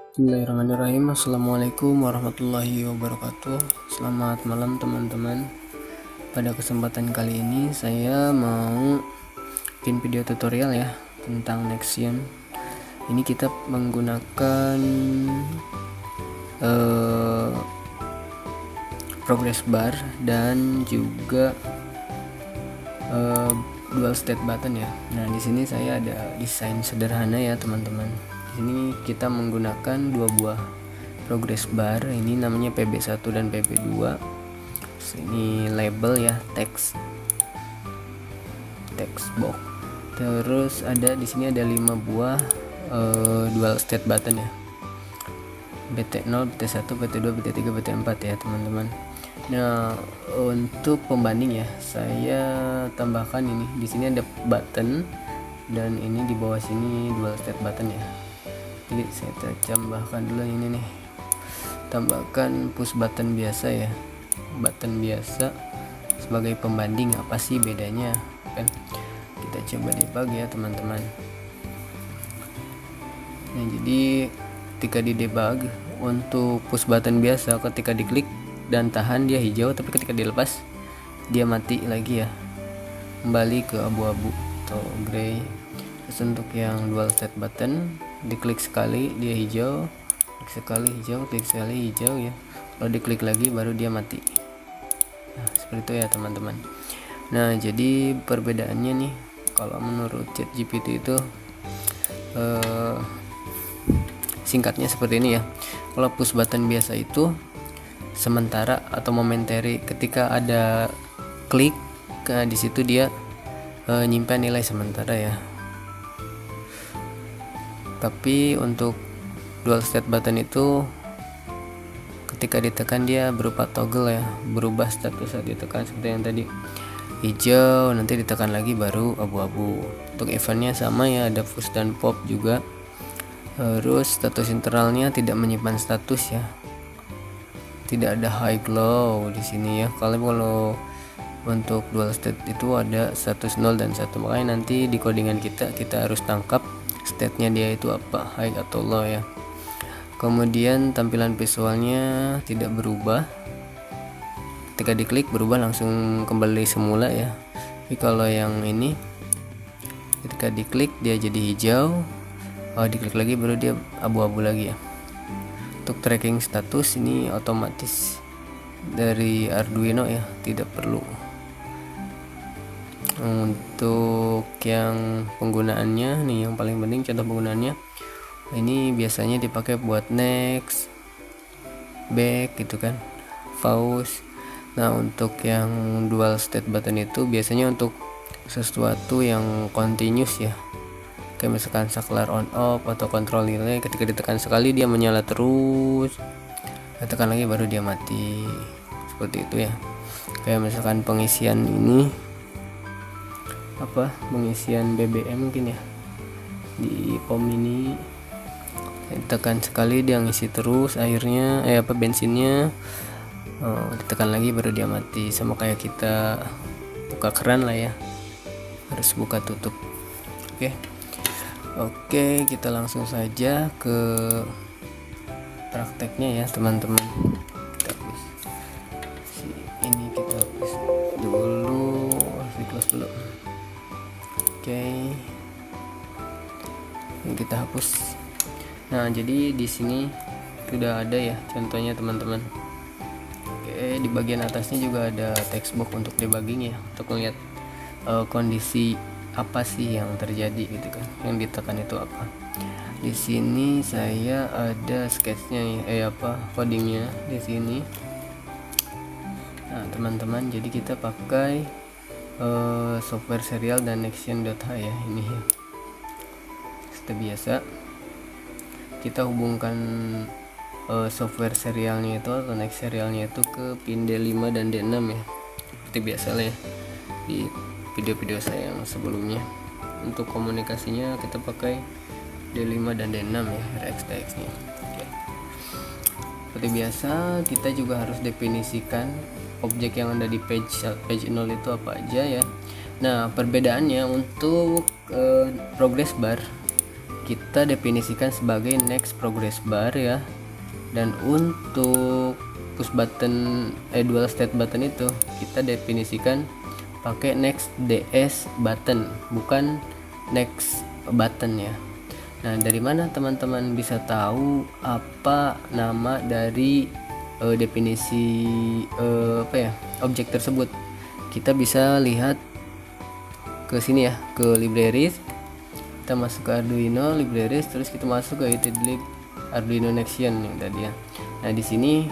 Bismillahirrahmanirrahim. Assalamualaikum warahmatullahi wabarakatuh. Selamat malam teman-teman. Pada kesempatan kali ini saya mau bikin video tutorial ya tentang Nexian. Ini kita menggunakan progress bar dan juga dual state button ya. Nah, di sini saya ada desain sederhana ya teman-teman. Di sini kita menggunakan dua buah progress bar. Ini namanya PB1 dan PB2. Ini label ya, text box. Terus ada di sini ada 5 buah dual state button ya. BT0, BT1, BT2, BT3, BT4 ya teman-teman. Nah, untuk pembanding ya, saya tambahkan ini. Di sini ada button dan ini di bawah sini dual state button ya. Jadi saya tambahkan dulu ini nih. Tambahkan push button biasa ya. Button biasa sebagai pembanding, apa sih bedanya? Kan kita coba debug ya, teman-teman. Nah, jadi ketika di debug untuk push button biasa, ketika diklik dan tahan dia hijau, tapi ketika dilepas dia mati lagi ya, kembali ke abu-abu atau gray. Terus untuk yang dual state button, diklik sekali dia hijau, klik sekali hijau, klik sekali hijau ya, kalau diklik lagi baru dia mati. Nah, seperti itu ya teman-teman. Nah, jadi perbedaannya nih, kalau menurut ChatGPT itu singkatnya seperti ini ya. Kalau push button biasa itu sementara atau momentary, ketika ada klik di situ dia nyimpan nilai sementara ya. Tapi untuk dual state button itu ketika ditekan dia berupa toggle ya, berubah status saat ditekan, seperti yang tadi hijau, nanti ditekan lagi baru abu-abu. Untuk eventnya sama ya, ada push dan pop juga. Terus status internalnya tidak menyimpan status ya, tidak ada high low di sini ya. Kalau untuk dual state itu ada status 0 dan 1, makanya nanti di codingan kita harus tangkap state-nya dia itu apa, high atau low ya. Kemudian tampilan visualnya tidak berubah, ketika diklik berubah langsung kembali semula ya. Tapi kalau yang ini ketika diklik dia jadi hijau, diklik lagi baru dia abu-abu lagi ya. Untuk tracking status ini otomatis dari Arduino ya, tidak perlu. Untuk yang penggunaannya nih, yang paling penting contoh penggunaannya ini biasanya dipakai buat next, back gitu kan, pause. Nah, untuk yang dual state button itu biasanya untuk sesuatu yang continuous ya, kayak misalkan saklar on off atau kontrol relay, ketika ditekan sekali dia menyala terus, tekan lagi baru dia mati, seperti itu ya. Kayak misalkan pengisian ini pengisian BBM mungkin ya, di pom ini ditekan sekali dia ngisi terus airnya, bensinnya, ditekan lagi baru dia mati. Sama kayak kita buka keran lah ya, harus buka tutup. Oke, kita langsung saja ke prakteknya ya teman-teman. Kita hapus ini, kita hapus dulu, di close dulu. Oke, ini kita hapus. Nah, jadi di sini sudah ada ya contohnya teman-teman. Oke, di bagian atasnya juga ada text box untuk debugging ya, untuk melihat kondisi apa sih yang terjadi gitu kan, yang ditekan itu apa. Di sini saya ada sketchnya ya, codingnya di sini. Nah teman-teman, jadi kita pakai software serial dan Nexian.h ya, ini ya. Seperti biasa kita hubungkan software serialnya itu atau next serialnya itu ke pin D5 dan D6 ya, seperti biasa lah ya di video-video saya yang sebelumnya. Untuk komunikasinya kita pakai D5 dan D6 ya, RX-TX nya. Seperti biasa kita juga harus definisikan objek yang ada di page 0 itu apa aja ya. Nah, perbedaannya untuk progress bar kita definisikan sebagai next progress bar ya. Dan untuk push button dual state button itu kita definisikan pakai next ds button, bukan next button ya. Nah, dari mana teman-teman bisa tahu apa nama dari definisi objek tersebut? Kita bisa lihat ke sini ya, ke libraries. Kita masuk ke Arduino libraries, terus kita masuk ke utility Arduino Nexion yang tadi ya. Nah, di sini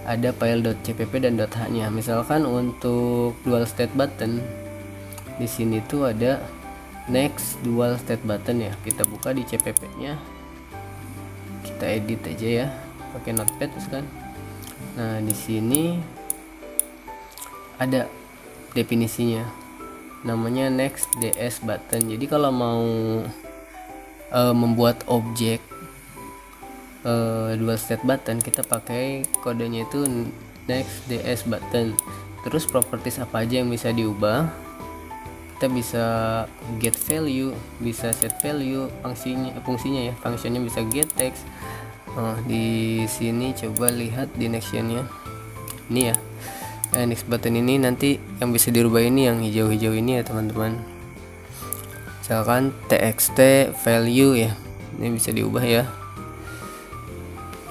ada file .cpp dan .h-nya. Misalkan untuk dual state button, di sini tuh ada next dual state button ya. Kita buka di cpp-nya. Kita edit aja ya, pakai notepad kan. Nah, di sini ada definisinya. Namanya next ds button. Jadi kalau mau membuat objek dual state button, kita pakai kodenya itu next ds button. Terus properties apa aja yang bisa diubah? Kita bisa get value, bisa set value, fungsinya ya, functionnya bisa get text. Di sini coba lihat di nextionnya ini ya. Next button ini nanti yang bisa dirubah ini yang hijau-hijau ini ya teman-teman. Misalkan txt value ya, ini bisa diubah ya.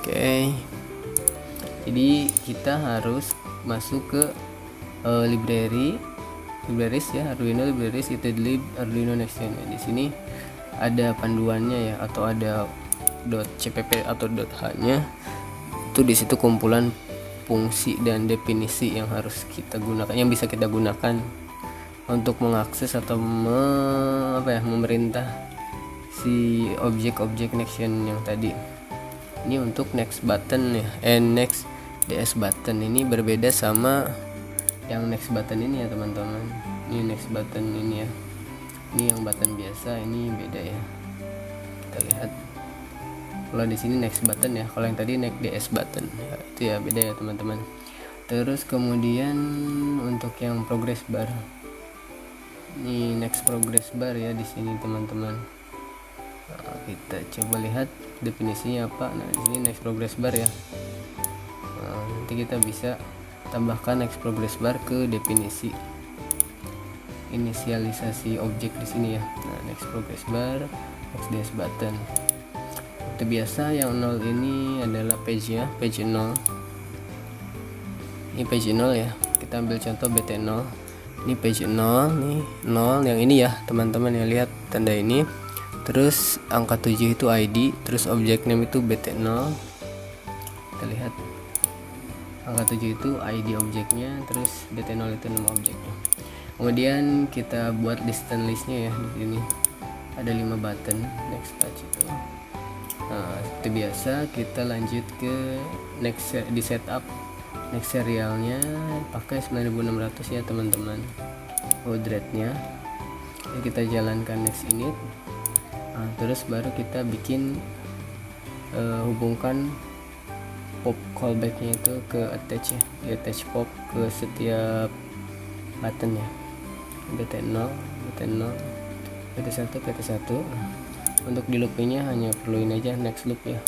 Oke, jadi kita harus masuk ke libraries ya, Arduino libraries itu di Arduino Nexion. Di sini ada panduannya ya, atau ada .cpp atau .h-nya. Itu di situ kumpulan fungsi dan definisi yang harus kita gunakan, yang bisa kita gunakan untuk mengakses atau memerintah si objek-objek Nexion yang tadi. Ini untuk next button ya, next ds button ini berbeda sama yang next button ini ya teman-teman. Ini next button ini ya, ini yang button biasa, ini beda ya. Kita lihat, kalau di sini next button ya, kalau yang tadi next ds button ya, itu ya beda ya teman-teman. Terus kemudian untuk yang progress bar, ini next progress bar ya di sini teman-teman. Nah, kita coba lihat definisinya apa. Nah, di sini next progress bar ya. Nah, nanti kita bisa tambahkan next progress bar ke definisi inisialisasi objek di sini ya. Nah, next progress bar, next ds button. Seperti biasa yang 0 ini adalah page-nya, page 0. Ini page 0 ya. Kita ambil contoh BT0. Ini page 0, nih 0 yang ini ya, teman-teman ya, lihat tanda ini. Terus angka 7 itu ID, terus objek name itu BT0. Kita lihat angka 7 itu ID objeknya, terus BT0 itu nama objeknya. Kemudian kita buat distance listnya ya. Di sini ada 5 button next touch itu. Nah, seperti biasa kita lanjut ke next di setup. Next serialnya pakai 9600 ya teman-teman, baud rate-nya. Jadi kita jalankan next init. Nah, terus baru kita bikin hubungkan pop callback-nya itu ke attach ya, di attach pop ke setiap button ya. BT0, BT0, BT1, BT1. Untuk di loopingnya hanya perluin aja next loop ya,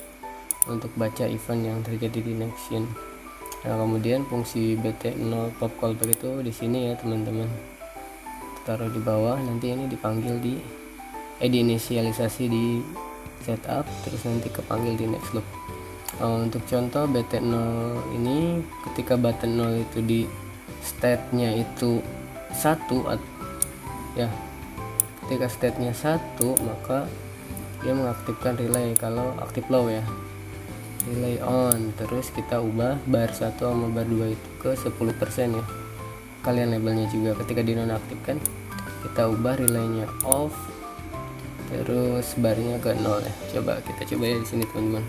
untuk baca event yang terjadi di Nexion. Nah, kemudian fungsi BT0 pop callback itu di sini ya teman-teman, taruh di bawah. Nanti ini dipanggil di diinisialisasi di setup, terus nanti kepanggil di next loop. Untuk contoh BT0 ini, ketika button 0 itu di state nya itu 1 ya, ketika state nya 1 maka dia mengaktifkan relay. Kalau aktif low ya, relay on. Terus kita ubah bar 1 sama bar 2 itu ke 10% ya, kalian labelnya juga. Ketika dinonaktifkan kita ubah relaynya off, terus barnya ke 0 ya. Coba kita coba ya di sini teman-teman.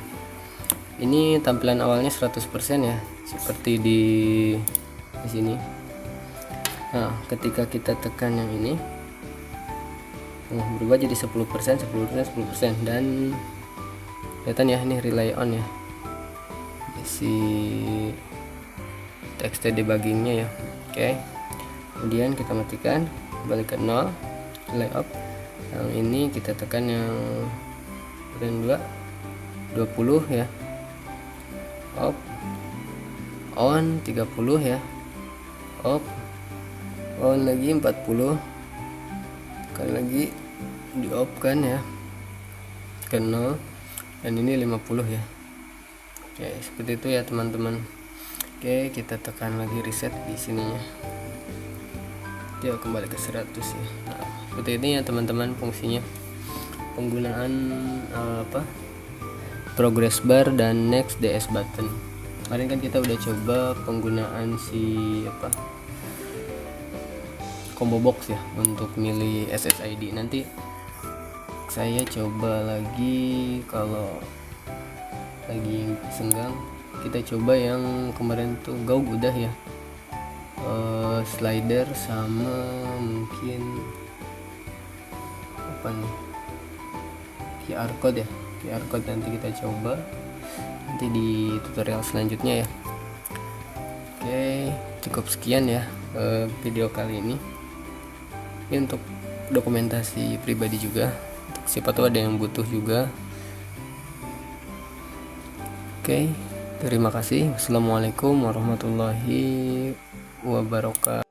Ini tampilan awalnya 100% ya, seperti di sini. Nah, ketika kita tekan yang ini, berubah jadi 10%, 10%, dan kelihatan ya, ini relay on ya, si text debuggingnya ya. Oke, kemudian kita matikan, balik ke 0, relay off. Yang ini kita tekan yang button 2 20 ya, off, on 30 ya, off, on lagi 40, sekali lagi di off kan ya, ke 0, dan ini 50 ya. Oke, seperti itu ya teman-teman. Oke, kita tekan lagi reset di sininya, dia kembali ke 100 ya. Nah, seperti ini ya teman-teman fungsinya penggunaan progress bar dan next DS button. Kemarin kan kita udah coba penggunaan combo box ya untuk milih SSID. Nanti saya coba lagi kalau lagi senggang, kita coba yang kemarin tuh GAUG udah ya, slider sama mungkin apa nih, QR code ya, QR code nanti kita coba nanti di tutorial selanjutnya ya. Oke, cukup sekian ya video kali ini. Ini untuk dokumentasi pribadi juga, siapa tahu ada yang butuh juga. Oke, terima kasih. Wassalamualaikum warahmatullahi wabarakatuh.